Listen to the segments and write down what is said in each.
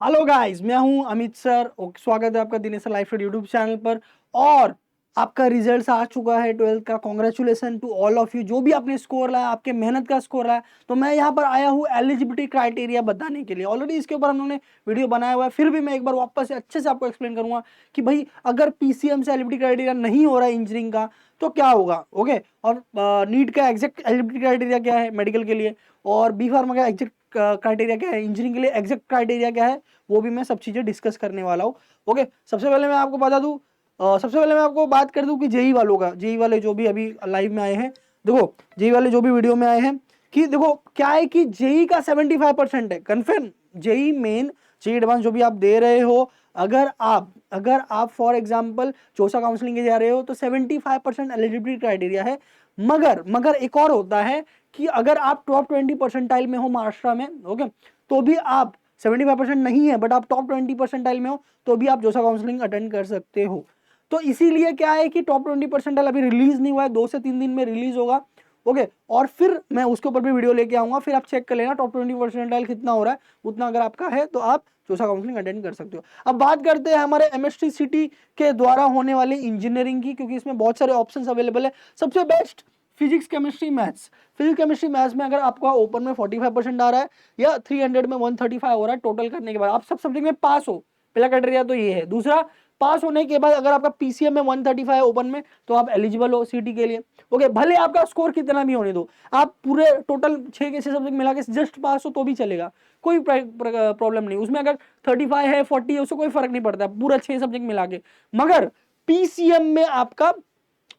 Hello guys, मैं हूं Amit sir और स्वागत है आपका Dinesh sir life YouTube channel पर। और आपका रिजल्ट आ चुका है 12th का। Congratulation to all of you, जो भी आपने स्कोर लाया, आपके मेहनत का स्कोर लाया। तो मैं यहाँ पर आया हूँ एलिजिबिलिटी क्राइटेरिया बताने के लिए। ऑलरेडी इसके ऊपर हम लोगों ने वीडियो बनाया हुआ है, फिर भी मैं एक बार वापस से अच्छे से आपको एक्सप्लेन करूंगा कि भाई अगर पीसीएम से एलिजिबिलिटी क्राइटेरिया नहीं हो रहा है इंजीनियरिंग का तो क्या होगा। ओके, और नीट का एग्जैक्ट एलिजिबिलिटी क्राइटेरिया क्या है मेडिकल के लिए, और बी फार्मा का एग्जैक्ट क्राइटेरिया क्या है इंजीनियरिंग के लिए, एग्जैक्ट क्राइटेरिया क्या है, वो भी मैं सब चीजें डिस्कस करने वाला हूँ। ओके, सबसे पहले मैं आपको बता दूं, सबसे पहले मैं आपको बात कर दूं कि जेई वालों का, जेई वाले जो भी अभी लाइव में आए हैं, देखो जेई वाले जो भी वीडियो में आए हैं, कि देखो क्या है कि जेई का 75% है confirm. JEE Main, JEE Advance जो भी आप दे रहे हो, अगर आप फॉर एग्जाम्पल चौसा काउंसलिंग के जा रहे हो तो 75% एलिजिबिलिटी क्राइटेरिया है। मगर एक और होता है कि अगर आप टॉप 20% में हो महाराष्ट्र में, ओके, तो भी आप 75% नहीं है बट आप टॉप 20% में हो तो भी आप जोसा काउंसलिंग अटेंड कर सकते हो। तो इसीलिए क्या है कि टॉप 20% अभी रिलीज नहीं हुआ है, 2 से 3 दिन में रिलीज होगा। ओके, और फिर मैं उसके ऊपर भी वीडियो लेके आऊंगा, फिर आप चेक कर लेना टॉप 20% कितना हो रहा है। उतना अगर आपका है तो आप जोसा काउंसलिंग अटेंड कर सकते हो। अब बात करते हैं हमारे एमएसटी सिटी के द्वारा होने वाली इंजीनियरिंग की, क्योंकि इसमें बहुत सारे ऑप्शंस अवेलेबल है। सबसे best physics chemistry maths. Physics chemistry maths में अगर आपका ओपन में 45% आ रहा है या 300 में 135 हो रहा है, टोटल करने के बाद आप सब सब्जेक्ट में पास हो, पहला क्राइटेरिया तो ये है। दूसरा, पास होने के बाद अगर आपका पीसीएम में 135 ओपन में तो आप एलिजिबल हो सीटी के लिए। ओके, भले आपका स्कोर कितना भी होने दो, आप पूरे टोटल 6 के 6 सब्जेक्ट मिला के जस्ट पास हो तो भी चलेगा, कोई प्रॉब्लम नहीं उसमें। अगर 35 है 40 है उससे कोई फर्क नहीं पड़ता, पूरा 6 सब्जेक्ट मिला के। मगर पीसीएम में आपका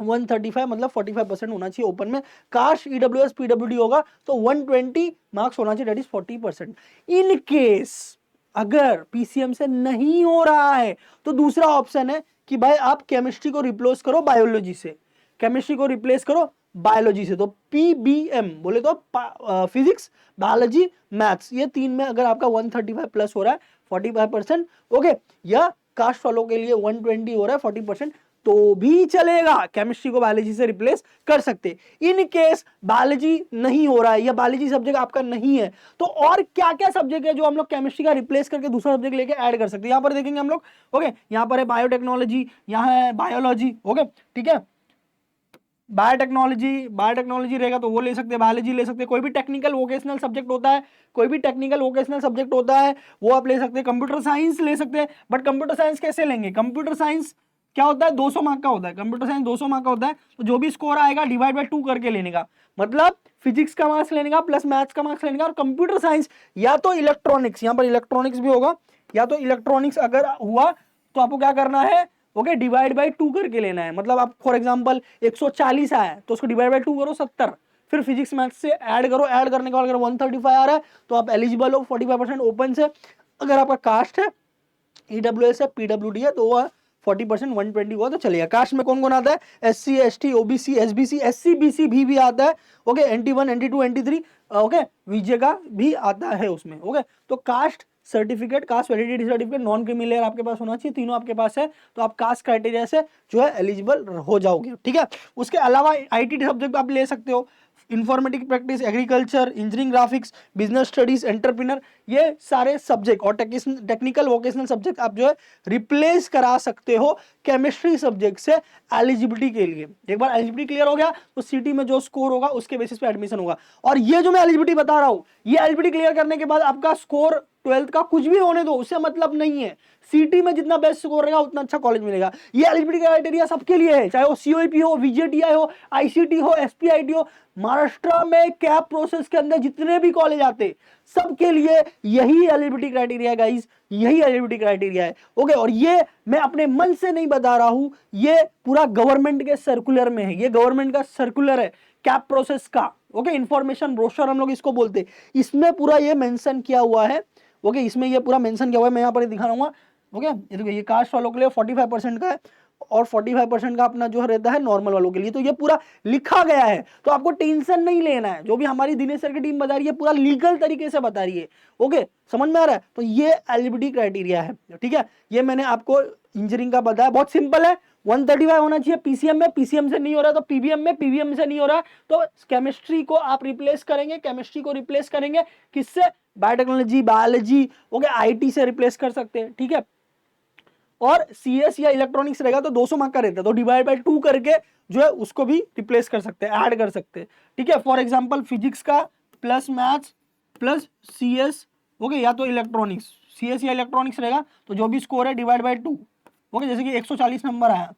135 मतलब 45% होना चाहिए ओपन में। काश ईडब्ल्यूएस पीडब्ल्यूडी होगा तो 120 मार्क्स होना चाहिए, दैट इज 40%। इन केस अगर पीसीएम से नहीं हो रहा है तो दूसरा ऑप्शन है कि भाई आप केमिस्ट्री को रिप्लेस करो बायोलॉजी से, केमिस्ट्री को रिप्लेस करो बायोलॉजी से। तो पीबीएम बोले तो फिजिक्स बायोलॉजी मैथ्स, ये तीन में अगर आपका 135 प्लस हो रहा है 45%, ओके, या कास्ट वालों के लिए 120 हो रहा है 40%, तो भी चलेगा, केमिस्ट्री को बायोलॉजी से रिप्लेस कर सकते। इन केस बायोलॉजी नहीं हो रहा है या बायोलॉजी सब्जेक्ट आपका नहीं है तो और क्या क्या सब्जेक्ट है जो हम लोग केमिस्ट्री का रिप्लेस करके दूसरा सब्जेक्ट लेके ऐड कर सकते हैं, यहां पर देखेंगे हम लोग। ओके, यहां पर है बायोटेक्नोलॉजी, यहां है बायोलॉजी। ओके, ठीक है, बायोटेक्नोलॉजी रहेगा तो वो ले सकते हैं, बायोलॉजी ले सकते हैं। कोई भी टेक्निकल वोकेशनल सब्जेक्ट होता है, कोई भी टेक्निकल वोकेशनल सब्जेक्ट होता है वो आप ले सकते हैं। कंप्यूटर साइंस ले सकते हैं, बट कंप्यूटर साइंस कैसे लेंगे? कंप्यूटर साइंस क्या होता है, 200 मार्क का होता है। कंप्यूटर साइंस 200 मार्क का होता है, तो जो भी स्कोर आएगा डिवाइड बाय 2 करके लेने का, मतलब फिजिक्स का मार्क्स लेने का प्लस मैथ्स का मार्क्स लेने का। और कंप्यूटर साइंस या तो इलेक्ट्रॉनिक्स, यहां पर इलेक्ट्रॉनिक्स भी होगा, या तो इलेक्ट्रॉनिक्स अगर हुआ तो आपको क्या करना है, ओके, डिवाइड बाय 2 करके लेना है। मतलब आप फॉर एग्जांपल 140 आया तो उसको डिवाइड बाय 2 करो 70, फिर फिजिक्स मैथ्स से ऐड करो, ऐड करने के बाद अगर 135 आ रहा है तो आप एलिजिबल हो 45% ओपन से। अगर आपका कास्ट है, ईडब्ल्यूएस है, पीडब्ल्यूडी है तो वह 40% 120 हुआ तो चलेगा। कास्ट में कौन कौन आता है? SC ST OBC SBC, SC BC भी आता है। Okay, NT1 NT2 NT3, okay, विजय का भी आता है उसमें। ओके, तो caste certificate, cast validity certificate, non creamy layer आपके पास होना चाहिए, तीनों आपके पास है तो आप कास्ट क्राइटेरिया से जो है एलिजिबल हो जाओगे। ठीक है, उसके अलावा आईटी सब्जेक्ट आप ले सकते हो, informatic practice, agriculture, engineering, graphics, business studies, entrepreneur, ये सारे सब्जेक्ट और टेक्निकल वोकेशनल सब्जेक्ट आप जो है रिप्लेस करा सकते हो केमिस्ट्री सब्जेक्ट से एलिजिबिलिटी के लिए। एक बार एलिजिबिलिटी क्लियर हो गया तो सीटी में जो स्कोर होगा उसके बेसिस पे एडमिशन होगा। और ये जो मैं एलिजिबिलिटी बता रहा हूं, ये एलिजिबिलिटी क्लियर करने के बाद आपका स्कोर 12th का कुछ भी होने दो, उससे मतलब नहीं है। सीटी में जितना बेस्ट स्कोर रहेगा उतना अच्छा कॉलेज मिलेगा। ये एलिजिबिलिटी क्राइटेरिया सबके लिए है, चाहे वो सीओईपी हो, वीजेटीआई हो, आईसीटी हो, एसपीआईटी हो। महाराष्ट्र में कैप प्रोसेस के अंदर जितने भी कॉलेज आते सबके लिए यही एलिजिबिलिटी क्राइटेरिया है गाइस, यही एलिजिबिलिटी क्राइटेरिया है। ओके, और ये मैं अपने मन से नहीं बता रहा हूं, ये पूरा गवर्नमेंट के सर्कुलर में है, ये गवर्नमेंट का सर्कुलर है कैप प्रोसेस का। ओके, इंफॉर्मेशन ब्रोशर हम लोग इसको बोलते हैं, इसमें पूरा ये मेंशन किया हुआ है। ओके, इसमें ये पूरा मेंशन किया हुआ है, मैं यहाँ पर दिखा रहा हूँ। ओके, ये देखो, ये कास्ट वालों के लिए 45% का है और 45% का अपना जो रहता है नॉर्मल वालों के लिए, तो ये पूरा लिखा गया है, तो आपको टेंशन नहीं लेना है। जो भी हमारी दिनेश सर की टीम बता रही है पूरा लीगल तरीके से बता रही है। ओके, समझ में आ रहा है? तो ये एलिजिबिलिटी क्राइटेरिया है। ठीक है, ये मैंने आपको इंजीनियरिंग का बताया, बहुत सिंपल है। 135 होना चाहिए पीसीएम में, पीसीएम से नहीं हो रहा तो पीबीएम में, पीबीएम से नहीं हो रहा तो केमिस्ट्री को आप रिप्लेस करेंगे, केमिस्ट्री को रिप्लेस करेंगे किससे? बायोटेक्नोलॉजी, बायोलॉजी, ओके, आईटी से रिप्लेस कर सकते हैं, ठीक है। और सीएस या इलेक्ट्रॉनिक्स रहेगा तो 200 मार्क का रहता है, तो डिवाइड बाय 2 करके जो है उसको भी रिप्लेस कर सकते हैं, ऐड कर सकते हैं, ठीक है। फॉर एग्जांपल फिजिक्स का plus maths plus CS, okay, या तो इलेक्ट्रॉनिक्स, सीएस या इलेक्ट्रॉनिक्स रहेगा तो जो भी स्कोर है डिवाइड बाय 2, ओके। जैसे कि 140 नंबर आया,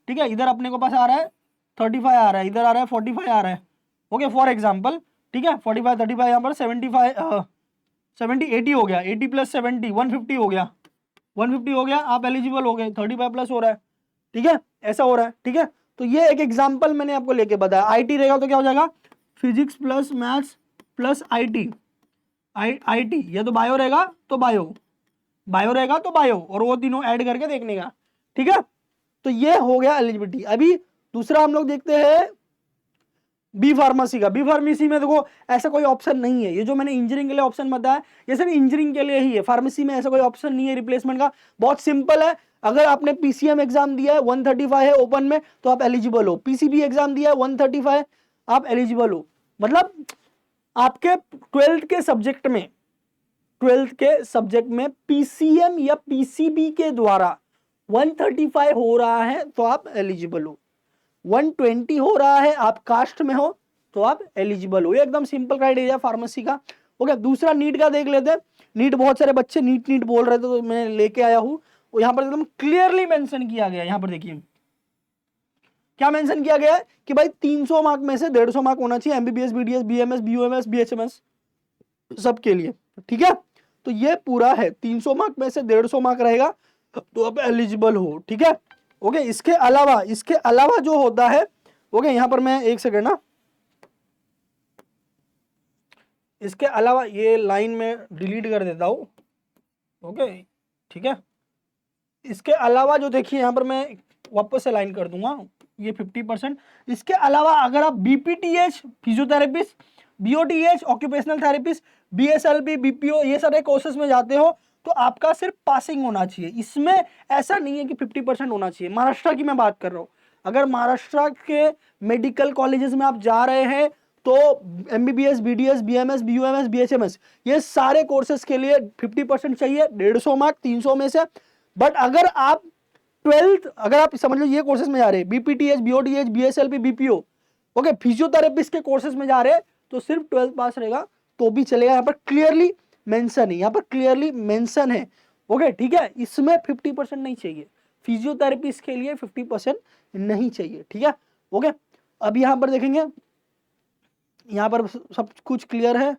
ठीक है, इधर अपने को पास आ रहा है 35 आ रहा है, इधर आ रहा है 45 आ रहा है, ओके, फॉर एग्जाम्पल, ठीक है। 45 35 यहाँ पर 75 70 80 हो गया, 80 प्लस 70 150 हो गया, 150 हो गया, आप एलिजिबल हो गए, 35 प्लस हो रहा है, ठीक है, ऐसा हो रहा है, ठीक है। तो ये एक एग्जांपल मैंने आपको लेके बताया। आईटी रहेगा तो क्या हो जाएगा, physics plus maths plus IT, IT, या तो बायो रहेगा तो बायो, बायो रहेगा तो बायो, और वो तीनों ऐड करके देखने का, ठीक है। तो ये हो गया एलिजिबिलिटी। अभी दूसरा हम लोग देखते हैं बी फार्मेसी का। बी फार्मेसी में देखो ऐसा कोई ऑप्शन नहीं है, ये जो मैंने इंजीनियरिंग के लिए ऑप्शन बताया ये सिर्फ इंजीनियरिंग के लिए ही है, फार्मेसी में ऐसा कोई ऑप्शन नहीं है रिप्लेसमेंट का। बहुत सिंपल है, अगर आपने पीसीएम एग्जाम दिया है 135 है ओपन में तो आप एलिजिबल हो, पीसीबी एग्जाम दिया है 135 आप एलिजिबल हो। मतलब आपके 12th के सब्जेक्ट में, 12th के सब्जेक्ट में पीसीएम या पीसीबी के द्वारा 135 हो रहा है तो आप एलिजिबल हो, 120 हो रहा है आप कास्ट में हो तो आप एलिजिबल हो। ये एकदम सिंपल क्राइटेरिया फार्मेसी का। ओके, दूसरा नीट का देख लेते हैं। नीट बहुत सारे बच्चे नीट बोल रहे थे तो मैं लेके आया हूं, और यहां पर एकदम क्लियरली मेंशन किया गया है। यहां पर देखिए क्या मेंशन किया गया है कि भाई 300 मार्क में से 150 मार्क होना चाहिए MBBS, BDS, BMS, BUMS, BHMS सबके लिए, ठीक है। तो ये पूरा है, 300 मार्क में से 150 मार्क रहेगा तो आप एलिजिबल हो, ठीक है। ओके, इसके अलावा जो होता है, ओके, यहां पर मैं एक सेकेंड ना, इसके अलावा ये लाइन में डिलीट कर देता हूं, ओके, ठीक है। इसके अलावा जो देखिए यहां पर मैं वापस से लाइन कर दूंगा, ये 50%। इसके अलावा अगर आप BPTH physiotherapist, BOTH occupational therapist, BSLP, BPO ये सारे कोर्सेज में जाते हो तो आपका सिर्फ पासिंग होना चाहिए। इसमें ऐसा नहीं है कि 50% होना चाहिए। महाराष्ट्र की मैं बात कर रहा हूं, अगर महाराष्ट्र के मेडिकल कॉलेजेस में आप जा रहे हैं तो MBBS, BDS, BMS, BUMS, BHMS ये सारे कोर्सेज के लिए 50% चाहिए, 150 मार्क 300 में से। बट अगर आप 12th, अगर आप समझ लो ये कोर्सेज में जा रहे हैं, बीपीटीएच, बीओटीएच, बीएसएलपी, बीपीओ, ओके, फिजियोथेरेपिस्ट के कोर्सेज में जा रहे हैं तो सिर्फ 12th पास रहेगा तो भी चलेगा। यहाँ पर क्लियरली मेंशन है, यहाँ पर क्लियरली मेंशन है, ओके, ठीक है। इसमें 50% नहीं चाहिए, फिजियोथेरेपिस्ट के लिए 50% नहीं चाहिए, ठीक है, ओके। अब यहाँ पर देखेंगे, यहाँ पर सब कुछ क्लियर है।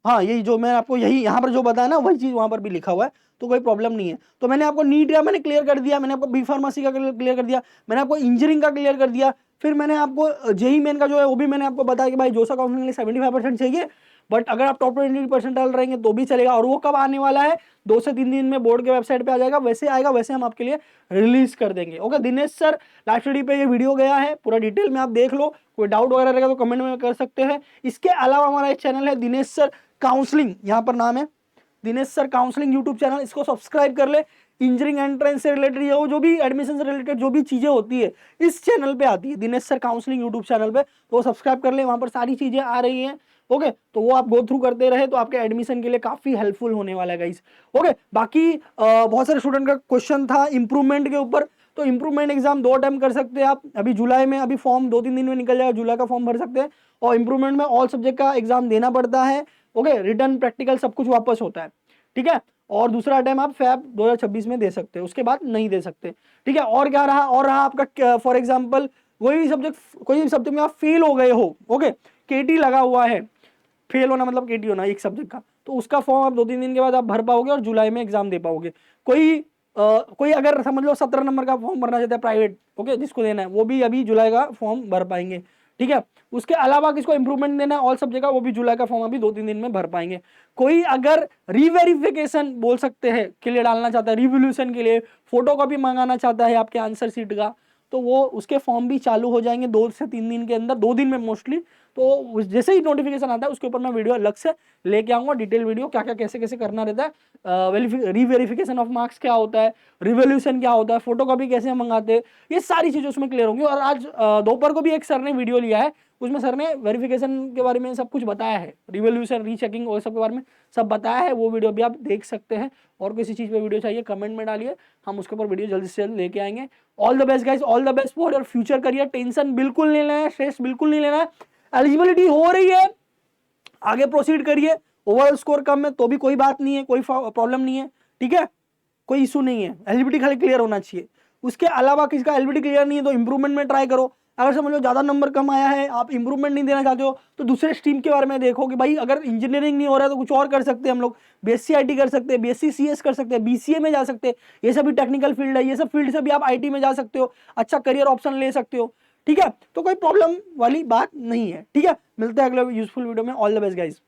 हाँ, यही जो मैं आपको यही यहाँ पर जो बताया ना वही चीज वहां पर भी लिखा हुआ है, तो कोई प्रॉब्लम नहीं है। तो मैंने आपको नीट का मैंने क्लियर कर दिया, मैंने आपको बी फार्मेसी का क्लियर कर दिया, मैंने आपको इंजीनियरिंग का क्लियर कर दिया, फिर मैंने आपको जेई मेन का जो है वो भी मैंने आपको बताया कि भाई जोसा काउंसलिंग के लिए 75% चाहिए, बट अगर आप टॉप 20% डाल रहेंगे तो भी चलेगा। और वो कब आने वाला है, 2 से 3 दिन में बोर्ड के वेबसाइट पे आ जाएगा, वैसे आएगा वैसे हम आपके लिए रिलीज कर देंगे। Okay, Dinesh sir live study पे ये वीडियो गया है, पूरा डिटेल में आप देख लो, कोई डाउट वगैरह रहेगा तो कमेंट में कर सकते हैं। इसके अलावा हमारा एक चैनल है दिनेश सर काउंसलिंग, यहाँ पर नाम है Dinesh sir counselling YouTube channel, इसको सब्सक्राइब कर ले। इंजीनियरिंग एंट्रेंस से रिलेटेड या जो भी एडमिशन से रिलेटेड जो भी चीजें होती है इस चैनल पे आती है, Dinesh sir counselling YouTube channel पे, तो वो सब्सक्राइब कर ले, वहां पर सारी चीजें आ रही हैं। ओके, तो वो आप गो थ्रू करते रहे तो आपके एडमिशन के लिए काफी हेल्पफुल होने वाला है गाइस। ओके, बाकी बहुत सारे स्टूडेंट का क्वेश्चन था इंप्रूवमेंट के ऊपर, तो इंप्रूवमेंट एग्जाम 2 अटेम्प्ट कर सकते हैं आप। अभी जुलाई में, अभी फॉर्म 2-3 दिन में निकल जाएगा, जुलाई का फॉर्म भर सकते हैं। और इंप्रूवमेंट में ऑल सब्जेक्ट का एग्जाम देना पड़ता है, ओके, रिटर्न प्रैक्टिकल सब कुछ वापस होता है, ठीक है। और दूसरा अटेम्प्ट आप फैब 2026 में दे सकते हैं, उसके बाद नहीं दे सकते, ठीक है। और क्या रहा, और रहा आपका फॉर एग्जाम्पल कोई भी सब्जेक्ट में आप फेल हो गए हो, ओके, केटी लगा हुआ है, फेल होना मतलब केटी होना एक सब्जेक्ट का, तो उसका फॉर्म आप 2-3 दिन के बाद आप भर पाओगे और जुलाई में एग्जाम दे पाओगे। कोई अगर समझ लो 17 नंबर का फॉर्म भरना चाहता है प्राइवेट, ओके, जिसको देना है वो भी अभी जुलाई का फॉर्म भर पाएंगे, ठीक है। उसके अलावा किसको इंप्रूवमेंट देना है ऑल सब्जेक्ट का, वो भी जुलाई का फॉर्म अभी 2-3 दिन में भर पाएंगे। कोई अगर रीवेरिफिकेशन बोल सकते हैं के लिए डालना चाहता है, रिवोल्यूशन के लिए फोटो कॉपी मंगाना चाहता है आपके आंसर शीट का, तो वो उसके फॉर्म भी चालू हो जाएंगे 2 से 3 दिन के अंदर, 2 दिन में मोस्टली। तो जैसे ही नोटिफिकेशन आता है उसके ऊपर मैं वीडियो अलग से लेके आऊंगा, डिटेल वीडियो, क्या क्या कैसे कैसे करना रहता है, रीवेरिफिकेशन ऑफ मार्क्स क्या होता है, रिवोल्यूशन क्या होता है, फोटोकॉपी कैसे मंगाते हैं, ये सारी चीजें उसमें क्लियर होंगी। और आज दोपहर को भी एक सर ने वीडियो लिया है, उसमें सर ने वेरिफिकेशन के बारे में सब कुछ बताया है, रिवोल्यूशन रीचेकिंग और सब के बारे में सब बताया है, वो वीडियो भी आप देख सकते हैं। और किसी चीज़ पे वीडियो चाहिए कमेंट में डालिए, हम उसके ऊपर वीडियो जल्दी से जल्द लेके आएंगे। All the best guys, all the best for your future career. Tension बिल्कुल नहीं लेना है, स्ट्रेस बिल्कुल नहीं लेना है। एलिजिबिलिटी हो रही है, आगे प्रोसीड करिए। ओवरऑल स्कोर कम है तो भी कोई बात नहीं है, कोई प्रॉब्लम नहीं है, ठीक है, कोई इशू नहीं है। एलिजिबिलिटी खाली क्लियर होना चाहिए। उसके अलावा किसी का एलिजिबिलिटी क्लियर नहीं है तो इंप्रूवमेंट में ट्राई करो। अगर समझ लो ज्यादा नंबर कम आया है, आप इंप्रूवमेंट नहीं देना चाहते हो, तो दूसरे स्ट्रीम के बारे में देखो कि भाई अगर इंजीनियरिंग नहीं हो रहा है तो कुछ और कर सकते हैं हम लोग। बीएससी आईटी कर सकते हैं, बीएससी सीएस कर सकते हैं, बीसीए में जा सकते हैं, ये सब भी टेक्निकल फील्ड है, ये सब फील्ड से भी आप आईटी में जा सकते हो, अच्छा करियर ऑप्शन ले सकते हो, ठीक है। तो कोई प्रॉब्लम वाली बात नहीं है, ठीक है। मिलते हैं अगले यूजफुल वीडियो में। All the best guys.